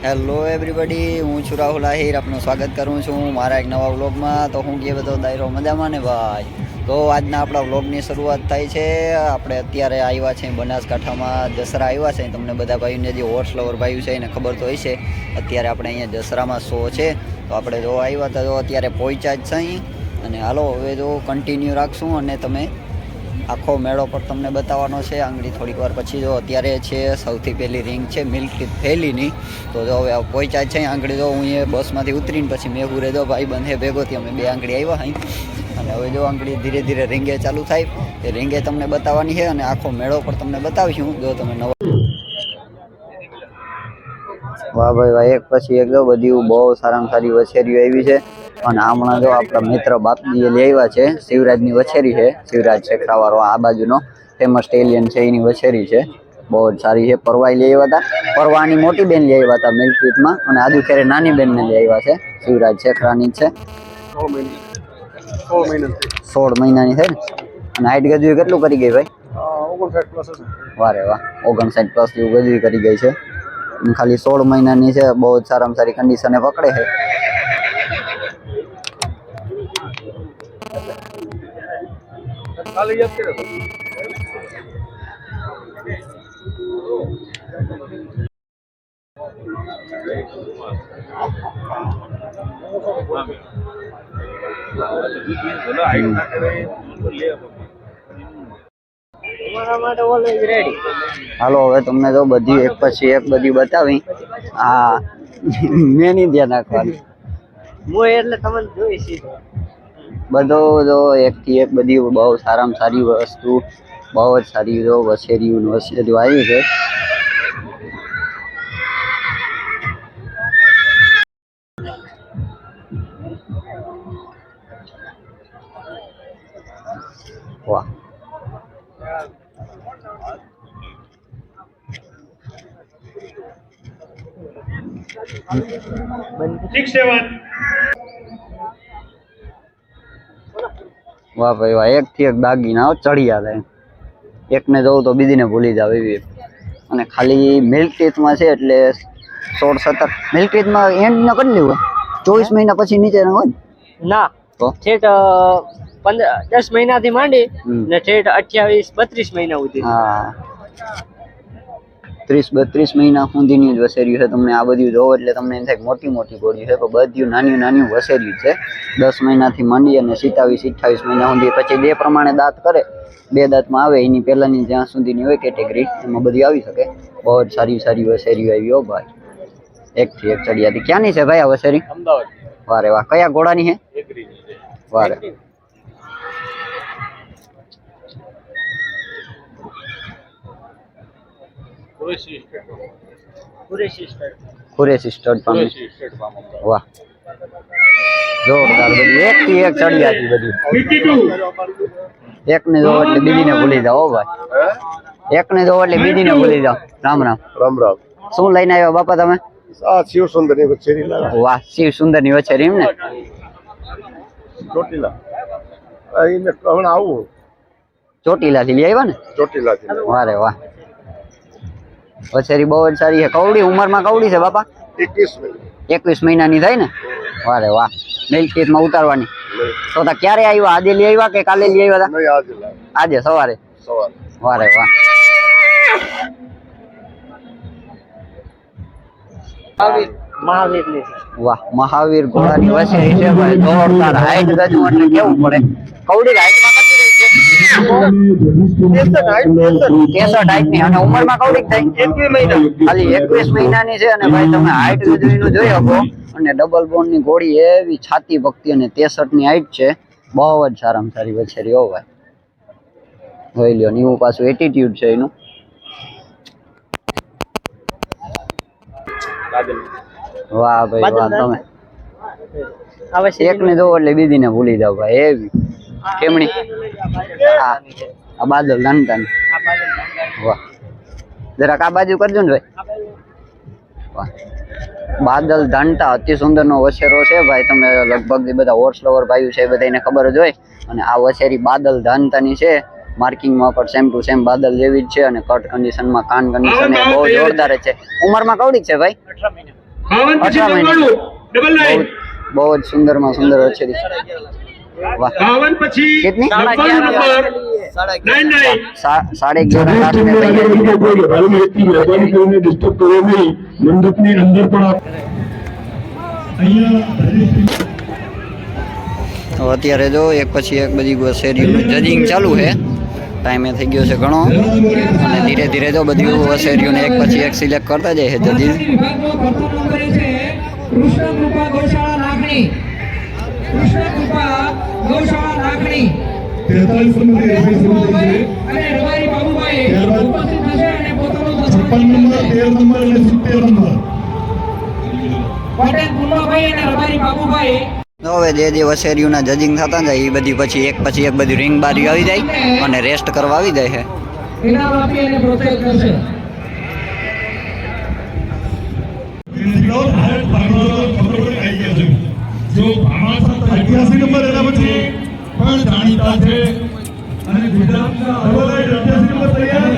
Hello everybody, હું છું રાહુલ આહિર. આપનું સ્વાગત કરું છું મારા એક નવા વ્લોગમાં. તો હું કે બધો દાયરો મજામાં ને ભાઈ. તો આજના આપણા વ્લોગની શરૂઆત થાય છે. આપણે અત્યારે આવ્યા છીએ બનાસકાંઠામાં, દસરા આવ્યા છે. તમને બધા ભાઈઓને જે હોર્સ લવર ભાઈઓ છે એને ખબર તો હશે. અત્યારે આપણે અહીંયા દસરામાં શો છે, તો આપણે જો આવ્યા હતા, તો અત્યારે પહોંચ્યા જ છે અહીં. અને હાલો હવે જો કન્ટિન્યુ રાખશું અને તમે આખો મેળો પર તમને બતાવવાનો છે. આંગળી થોડીક વાર પછી જો અત્યારે છે સૌથી પહેલી રિંગ છે મિલ્ક ટીથ ફેલીની. તો જો હવે પહોંચ્યા છે આંગળી. જો હું એ બસમાંથી ઉતરીને પછી મેહુરે જો ભાઈ બંધે ભેગોથી અમે બે આંગળી આવ્યા અહીં. અને હવે જો આંગળી ધીરે ધીરે રીંગે ચાલુ થાય, એ રીંગે તમને બતાવવાની છે અને આખો મેળો પર તમને બતાવીશું. જો તમે નવા વાહ ભાઈ વાહ, એક પછી એક જો બધી બહુ સારામાં સારી વછેરીઓ આવી છે. અને હમણાં જો આપણા મિત્ર બાપજીએ લઈ આવ્યા છે શિવરાજની વછેરી છે. શિવરાજ શેખરાવાળો આ બાજુનો ફેમસ સ્ટેલિયન છે, એની વછેરી છે, બહુ જ સારી છે. પરવાઈ લઈ આવ્યા હતા, પરવાની મોટી બેન લઈ આવ્યા હતા મિલ્ક ટીથમાં, અને આજુ ખેરે નાની બેનને લઈ આવ્યા છે. શિવરાજ શેખરાની છે, 16 મહિનાની છે ને. અને હાઈટ ગજવી કેટલું કરી ગઈ ભાઈ? 59+. વારે વાહ, 59+ જેવું ગજવી કરી ગઈ છે. ખાલી 16 મહિનાની છે. બહુ જ સારામાં સારી કન્ડિશને પકડે છે. હાલો હવે તમને તો બધી એક પછી એક બધી બતાવી. હા મેં નહીં ધ્યાન રાખવાનું એટલે તમને જોઈશ બધો જો એક થી એક બધી બહુ સારામાં સારી વસ્તુ, બહુ જ સારી જો વછેરીઓ આવી છે. વાહ, વાહ ભાઈ વાહ, એક થી એક દાગીના ચડિયા થાય. એકને જોઉં તો બીજીને ભૂલી જાવ એવી. અને ખાલી મિલ્ક ટીથમાં છે એટલે 16-17 મિલ્ક ટીથમાં એન્ડ ન કરી લેવું 24 મહિના પછી નીચે હોય ના, તો ઠેઠ 10 મહિનાથી માંડી ને ઠેઠ 28-32 મહિના સુધી. હા, 30-32 મહિના સુધીની જ વસેરી છે. તમને આ બધી જોવો એટલે તમને એમ થાય મોટી મોટી ગોળી છે, પણ બધી નાની નાની વસેરી છે. 10 મહિનાથી માંડી અને 27-28 મહિના સુધી. પછી બે પ્રમાણે દાંત કરે, બે દાંતમાં આવે એની પહેલાની જ્યાં સુધીની હોય કેટેગરી, એમાં બધી આવી શકે. બહુ જ સારી સારી વસેરી આવી હો ભાઈ, એક થી એક ચડિયાતી. ક્યાંની છે ભાઈ આ વસેરી? અમદાવાદ. વારે વાહ, કયા ઘોડાની છે? વારે કુરેશી સ્ટડ પામી. વાહ, જોરદાર બધી એક થી એક ચડિયાતી બધી. એકને જોવો એટલે બીજીને ભૂલી જાઓ ભાઈ, એકને જોવો એટલે બીજીને ભૂલી જાઓ. રામ રામ. રામ રામ. શું લઈને આવ્યા બાપા તમે? આ શિવ સુંદર ની વછેરી લાવ્યા. વાહ, શિવ સુંદર ની વછેરી એમ ને? ચોટીલા એને હમણાં આવું. ચોટીલા થી લઈ આવ્યા ને? ચોટીલા થી. વારે વાહ, વછેરી બહુ જ સારી છે. કવડી ઉંમરમાં કવડી છે બાપા? 21 મહિનાની થાય ને? વારે વાહ, મિલ્ક ટીથમાં ઉતારવાની. તો ક્યારે આવ્યા? આજે લઈ આવ્યા કે કાલે લઈ આવ્યા હતા? આજે સવારે. વારે વાહ, મહાવીરની. વાહ, મહાવીર ઘોડાની વછેરી છે ભાઈ. જોરદાર હાઈટ ગજવું એટલે કેવું પડે. કવડી હાઈટમાં કેટલી રહી છે? 63 હાઈટ ની. અને ઉંમરમાં કવડી થાય? 21 મહિના. ખાલી 21 મહિનાની છે. અને ભાઈ તમે હાઈટ ગજવીનું જોઈ શકો. અને ડબલ બોન ની ઘોડી એવી છાતી ભક્તિ અને 63 ની હાઈટ છે. બહુ જ સારામાં સારી વછેરી હો ભાઈ. જોઈ લ્યો, એવું પાછું એટીટ્યુડ છે એનું. વાહ ભાઈ વાહ, તમે એકને જોવો એટલે બીજીને ભૂલી જાવ ભાઈ એવી. કેમણી? આ બાદલ નાનકાની. વાહ, જરાક આ બાજુ કરજો ને ભાઈ. વાહ, બાદલ ધાંટા અતિ સુંદર નો વછેરો છે ભાઈ. તમે લગભગ બધા હોર્સ લવર ભાઈઓ છે બધાને ખબર જ હોય. અને આ વછેરી બાદલ ધાંટાની છે. માર્કિંગમાં પણ સેમ ટુ સેમ બાદલ જેવી જ છે. અને કટ કન્ડિશનમાં, કાન કન્ડિશન બહુ જોરદાર છે. ઉંમરમાં કવડી છે ભાઈ? 52 પછી 18 મહિના. 99 બહુ જ સુંદરમાં સુંદર વછેરી. વાહ 52 પછી કેટલી? 99 નંબર 99 11.5 લાખ ને તૈયારી. ડિસ્ટર્બ કરો નહીં મંડપની અંદર પણ તો અત્યારે જો એક પછી એક બધી વસેરીનું જજિંગ ચાલુ છે. ટાઈમે થઈ ગયો છે ઘણો અને ધીરે ધીરે જો બધી વસેરીઓને એક પછી એક સિલેક્ટ કરતા જાય છે જજીસ. કૃષ્ણકૃપા ગૌશાળા નાગણી, કૃષ્ણકૃપા ગૌશાળા નાગણી 43 નંબર અને રબારી બાબુભાઈ ઉપસ્થિત થશે અને પોતાનું 56 નંબર 13 નંબર અને 70 નંબર પટેલ પુલ્લાભાઈ અને રબારી બાબુભાઈ તો હવે જે વસેરીઓના જજિંગ થતા જાય એ બધી પછી એક બધી રિંગ બારી આવી જાય અને રેસ્ટ કરવા આવી જાય છે. ઇનામ આપી અને પ્રોત્સાહિત કરશે. જો 88 નંબર એના પછી પણ જાણીતા છે અને ગુજરાતના 88 નંબર તૈયાર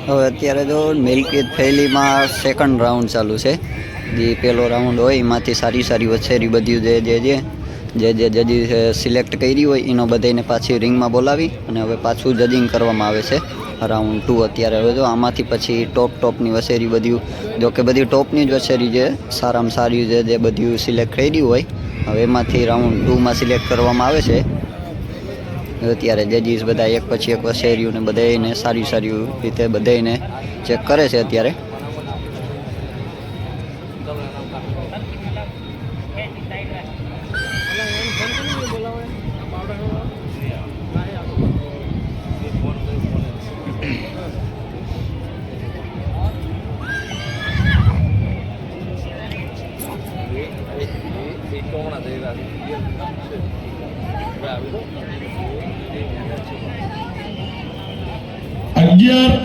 હવે અત્યારે જો મિલ્કીત થેલીમાં સેકન્ડ રાઉન્ડ ચાલુ છે. જે પહેલો રાઉન્ડ હોય એમાંથી સારી વછેરી બધી જે જજી સિલેક્ટ કરી હોય એનો બધાને પાછી રિંગમાં બોલાવી અને હવે પાછું જજિંગ કરવામાં આવે છે. રાઉન્ડ 2 અત્યારે હવે જો આમાંથી પછી ટોપની વછેરી બધી જો કે બધી ટોપની જ વછેરી જે સારામાં સારી જે બધી સિલેક્ટ કરી હોય હવે એમાંથી રાઉન્ડ 2માં સિલેક્ટ કરવામાં આવે છે. અત્યારે જજીસ બધા એક પછી એક વછેરીઓને બધાને સારી રીતે બધાને ચેક કરે છે અત્યારે.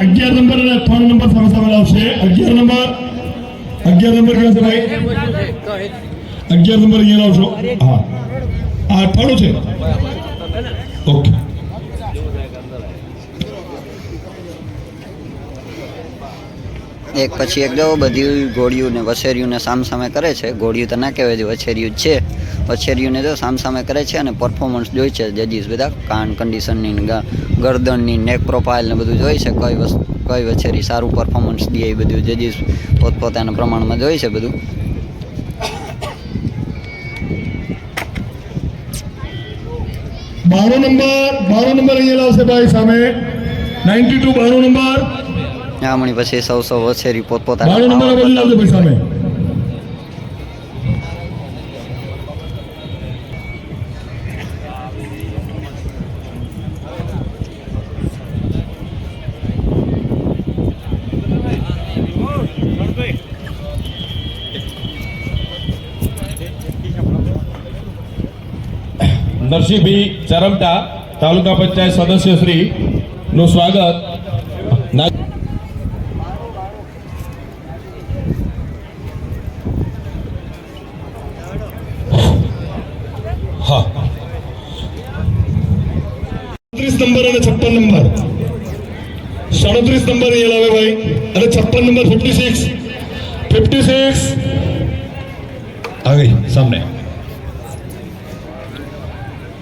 અગિયાર નંબર અને 3 નંબર સામે સામે આવશે. 11 નંબર ક્યાં છે ભાઈ? 11 નંબર અહીંયા આવશો. હા આ 18 છે. ઓકે એક પછી એક જો બધી ઘોડીઓને વછેરીઓને સામે કરે છે. ઘોડીઓ તો ના કહેવાય છે, વછેરીઓ જ છે. વછેરીઓને જો સામે કરે છે અને પરફોર્મન્સ જોઈ છે જજીસ બધા. કાન કન્ડિશનની, ગરદનની, નેક પ્રોફાઇલ ને બધું જોઈ છે. કઈ વછેરી સારું પરફોર્મન્સ દે એ બધું જજીસ પોતપોતાના પ્રમાણમાં જોઈ છે બધું. બારો નંબર અહીંયા લાવશે ભાઈ સામે. 92 12 નંબર આમણી પછી સૌ વછેરી 12 પોતપોતાના નંબર બદલી લાવશે ભાઈ સામે. નરસિંહભાઈ ચરમટા તાલુકા પંચાયત સદસ્ય શ્રી નું સ્વાગત. હા 37 નંબર અને 56 નંબર 37 નંબર અહીંયા લાવે ભાઈ અને 56 નંબર 56 आ गई सामने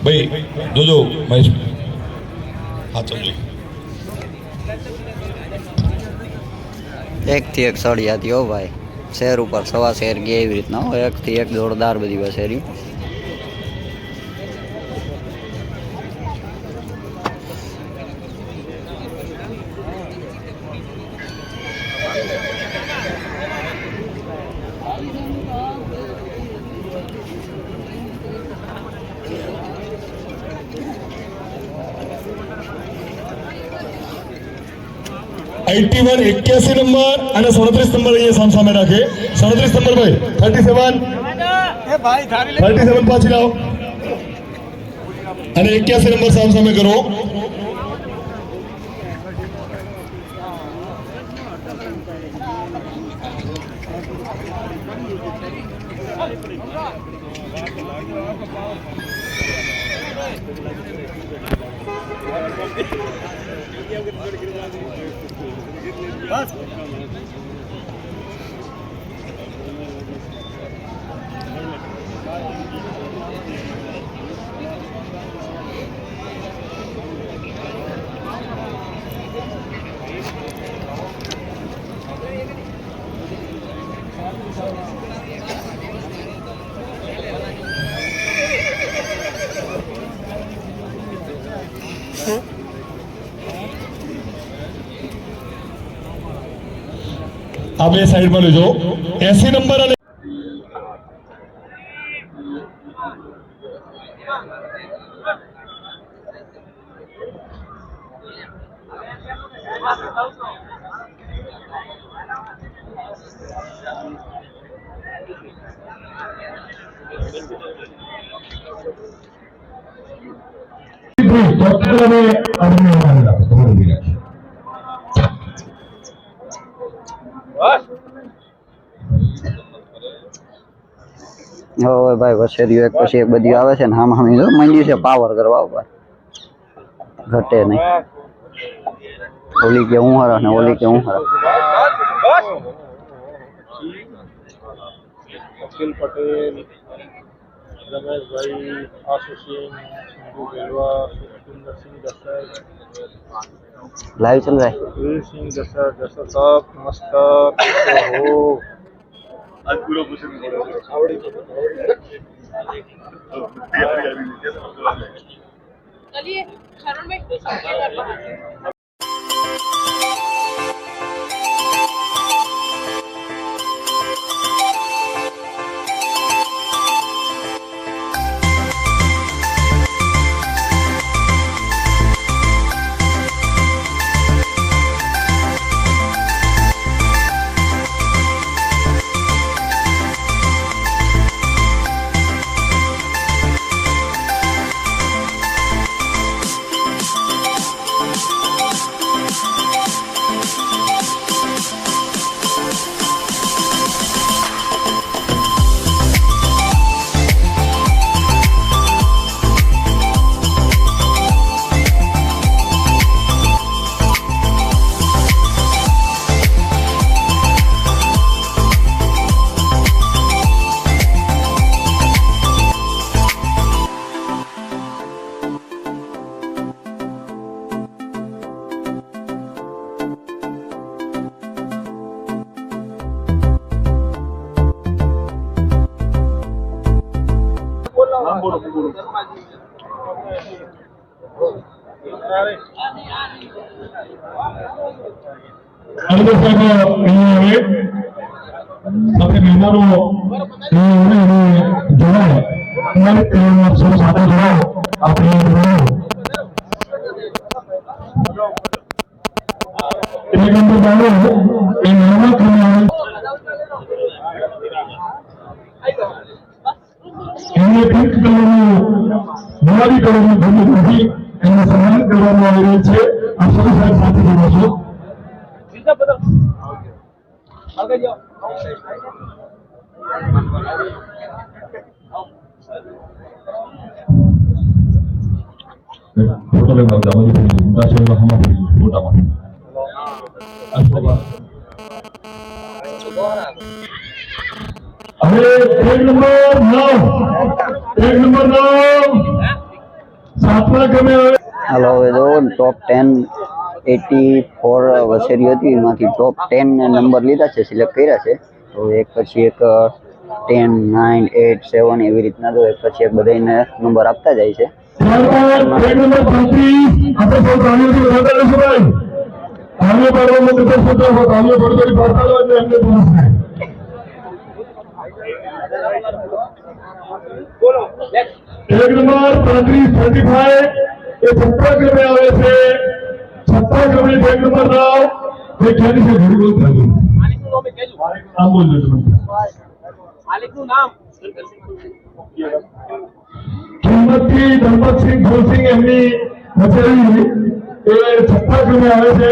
भाई जो महेश हाथ चल એક થી એક સળિયાથી હો ભાઈ. શેર ઉપર સવા શેર ગયા એવી રીતના હોય, એકથી એક જોરદાર બધી વસેરી. ₹81 નંબર અને 37 નંબર અહીંયા સામે રાખે. 37 નંબર ભાઈ 37 પાછી લાવો અને 81 નંબર સામે કરો. આ બે સાઈડમાં લેજો. 80 નંબર અને હવે ભાઈ વસેરીઓ એક પછી એક બધી આવે છે ને આમ આમ મંડી છે પાવર કરવા ઉપર ઘટે નહીં. ઓલી કે હું હરા ને ઓલી કે હું હરા. અખિલ પટેલ, રમેશભાઈ, આશુસિંહ, સિંધુ બેલવા, સુખિંદરસિંહ દશરથ, लाइव चल रहा है. वीर सिंह दशरथ दशरथ साहब नमस्कार. हो आज पूरा कुछ चलिए शरण में बाहर સાથે મહેમાનો જોડાય સાથે જોડાઓ આપણે એક નંબર બાળો એ મહેમાન એમને પિંક કલરનું ગુલાબી કલરનું ગમતું નથી એમને સન્માન કરવામાં આવી રહ્યું છે. આ સૌ સાહેબ સાથે જોડો છો. ફોટો લેવા જાવ મોટા છે હમણાં ફોટામાં હવે એક નંબર 7મા ક્રમે હાલો હવે જો ટોપ 10 84 વસેરી હતી એમાંથી ટોપ 10 ને નંબર લીધા છે, સિલેક્ટ કર્યા છે. તો એક પછી એક 10, 9, 8, 7 એવી રીતના તો એક પછી એક બધાને નંબર આપતા જાય છે. ત્યારબાદ ટ્રેક નંબર 35 આપણે સૌ તાળીઓથી વધારતા રહેશું ભાઈ. તાળીઓ પાડવામાં નંબર સૂચના હોય, તાળીઓ પડતરી પાડતા હોય એટલે એમને બોનસ થાય. ટ્રેક નંબર 35 એ છઠ્ઠા ક્રમે આવે છે. છઠ્ઠા ક્રમે ટ્રેક નંબર 9 એ ક્યાંની છે ઘડી બોલ થાય. આમ બોલજો તમે. માલિકનું નામ કિંમતથી ધર્મતસિંહ ધોલસિંહ એમની કચેરી એ છઠ્ઠા ક્રમે આવે છે.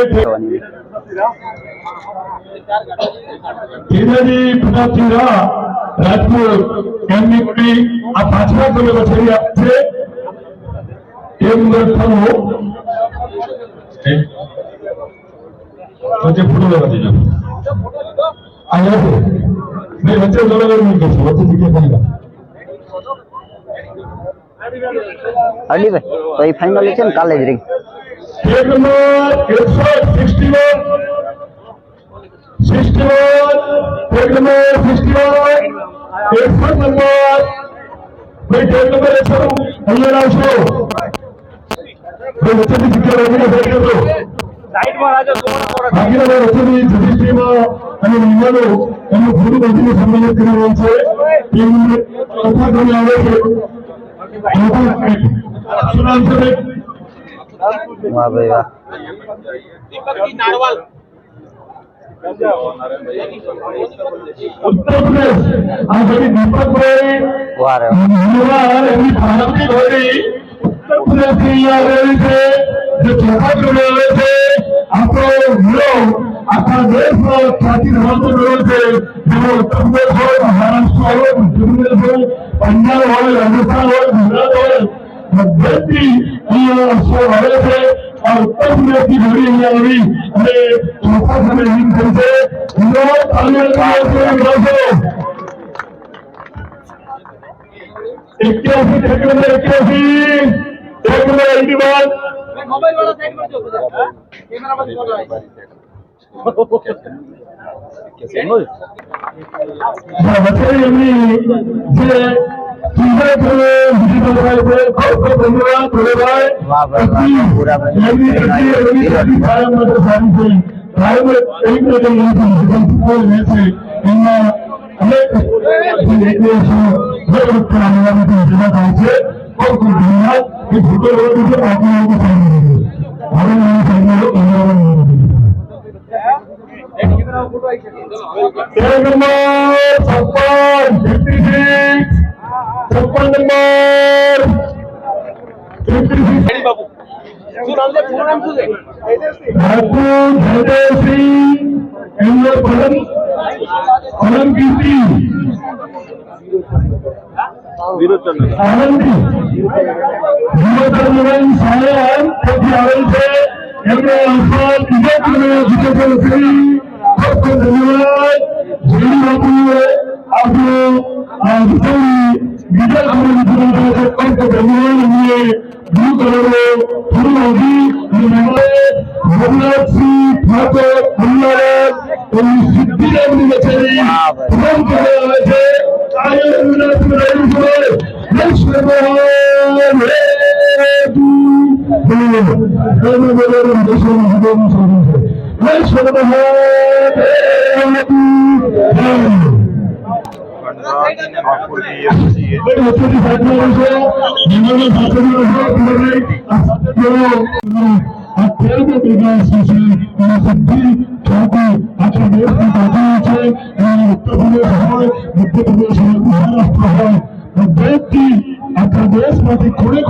કેનાજી પ્રતાપસિંહ રાહ રાજપુર એમની કુલી આ પાંચમા ક્રમે કચેરી આવે છે. એ નંબર થવો વચ્ચે ફોટો લેવા દેજો. આ છે મેં વચ્ચે જોડાવાનું નહીં કરશો, વચ્ચે જગ્યા કરી અડીભાઈ તો એ ફાઇનલ છે ને કાલે જ રહી. Track number 61 track number 61 number ભાઈ ટ્રેક નંબર 61 અહીંયા આવશો. વચ્ચેની જગ્યા રાખીને બેઠી હતો. બાકીના વચ્ચેની જગ્યામાં અને મહિમાનો એમનું પૂરું બધીને સંમેલન કરી રહ્યું છે. ટીમ ચોથા ક્રમે આવે છે. શું નામ છે ભાઈ? વાહ ભાઈ વાહ. ઉત્તર પ્રદેશ આ બધી દીપકભાઈ વાહ રે ધન્યવાદ. એમની પારંપરિક હોળી ઉત્તર પ્રદેશથી અહીંયા આવેલી છે. જે ચોથા ક્રમે આવે છે. આપણો મેળો આખા દેશમાં ખ્યાતિ ધરાવતો મેળો છે. જેમાં ઉત્તર પ્રદેશ હોય, મહારાષ્ટ્ર હોય, મધ્યપ્રદેશ હોય, પંજાબ હોય, રાજસ્થાન હોય, ગુજરાત હોય, બધેથી અહીંયા શો આવે છે. આ ઉત્તર પ્રદેશની હોળી અહીંયા આવી અને ચોથા ક્રમે વિન થઈ છે. એક્યાસી ટ્રેક નંબર 81 મોબાઈલ વાળો સાઈડ કરજો કેમેરા પર ફોટો આવી એમની જે ત્રીજા ક્રમે બીજી પકડાય છે. ખૂબ ખૂબ ધન્યવાદ ભોલેભાઈ. વાહ ભાઈ વાહ. પૂરા ભાઈ એમની પ્રત્યે એમની સારી કાયમ માટે સારી છે. કાયમ એક રીતે નથી છે. એમાં અનેક દેશો બે વખત આવવાની જમા થાય છે. ખૂબ ખૂબ ધન્યવાદ. એ ફોટો લેવા દીધો બાકી લોકો સારી દીધો. હવે મને સારી લોકો ટ્રેક નંબર 56 નંબર 56 બાપુ શું નામ છે પૂરું નામ શું છે રાજપૂત જયદેવસિંહ એમનો પરમ કીર્તિ આનંદી વિરોધન સાયન તેથી આવેલ છે. એમને આસપાસ બીજા ક્રમે વિજેતા શ્રી ખૂબ ખૂબ ધન્યવાદ. જેડી બાપુએ આપણું આ વિષયની બીજા ક્રમે વિજેતા છે. ખૂબ ખૂબ ધન્યવાદ. એમને બ્લુ કલરનો થોડું આવી અને મહેમાને ભગનાથસિંહ ઠાકોર અમદાવાદ એમની સિદ્ધિરામની કચેરી પૂરણ કરવા આવે છે. આયોજન વિનાશ રહ્યું છે. જય ભગવાન હે મધ્યપ્રદેશ હોય, મહારાષ્ટ્ર હોય, આખા દેશમાંથી ખૂણે